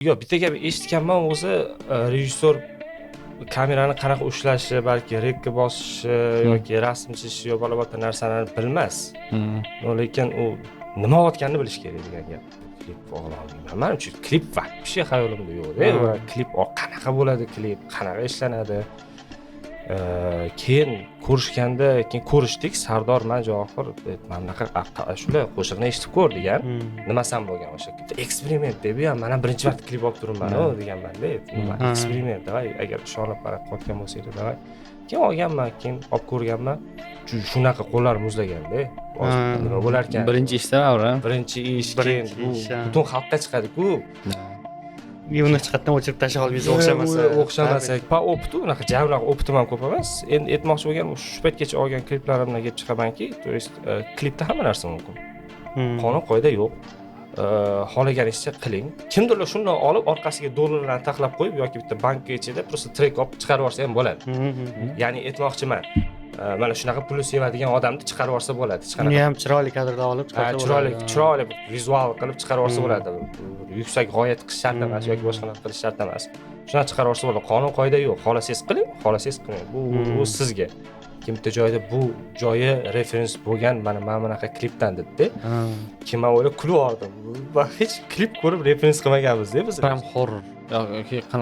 Yo'q, bitta gap eshitganman o'zi, rejissyor kamerani qanaqa ushlashi, balki rekka bosishi yoki rasm chizishi yo bola-bota narsalarni bilmas. Lekin u nima o'tganini bilish kerak degan gap. Klip ololmayman. Men uchun klip вообще xayolimda yo'q-da. Klip qanaqa bo'ladi, klip qanaqa ishlanadi. Keyin ko'rishganda, keyin ko'rishdik, Sardor men Johir mana bunaqa shular qo'shiqni eshitib ko'r degan. Nimasam bo'lgan o'sha eksperiment deb ham mana birinchi marta klip olib turibman-ku deganman-da. Nima eksperiment davay, agar ishonib qarab qotgan bo'lsangiz davay. Keyin olganman, keyin olib ko'rganman. Shunaqa qo'llar muzlaganda, nima bo'lar ekan? Birinchi eshitaman, birinchi ish, keyin butun xalqqa chiqadi-ku. Uni chiqatdan o'chirib tashlab olmaysiz, o'xshamasak. Pa optu, unaqa javlaq optim ham ko'p emas. Endi aytmoqchi bo'lganim, shu paytgacha olgan kliplarimdan kelib chiqamanki, to есть klipda hamma narsa mumkin. Qonun qoida yo'q. Xohlaganingizcha qiling. Kimdirlar shundan olib orqasiga dollarlarni taxlab qo'yib yoki bitta bankka ichida просто trek olib chiqarib yuborsa ham bo'ladi. Ya'ni aytmoqchiman, mana shunaqa pulni sevadigan odamni chiqarib yuborsa bo'ladi. Uni ham chiroyli kadrda olib chiqarsa bo'ladi. Chiroyli vizual qilib chiqarib yuborsa bo'ladi. Yuksak g'oyat qilish shart emas yoki boshqa narsa qilish shart emas. Shuni chiqarib yuborsa bo'ladi. Qonun qoida yo'q. Xohlasangiz qiling, xohlasangiz qiling. Bu sizga. Kim bitta joyda bu joyi referens bo'lgan, mana bunaqa klipdan dedi. Kim o'ylab kulib oldim. Va hech klip ko'rib referens qilmaganmiz-da biz. Ham horror.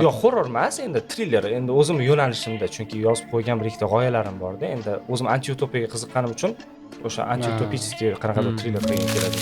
Yo'q, horror emas, endi thriller. Endi o'zim yo'nalishimda, chunki yozib qo'ygan bir ikkita g'oyalarim bor-da. Endi o'zim anti-utopiyaga qiziqqanim uchun o'sha anti-utopiskiy qanaqadir thriller qilgim keladi.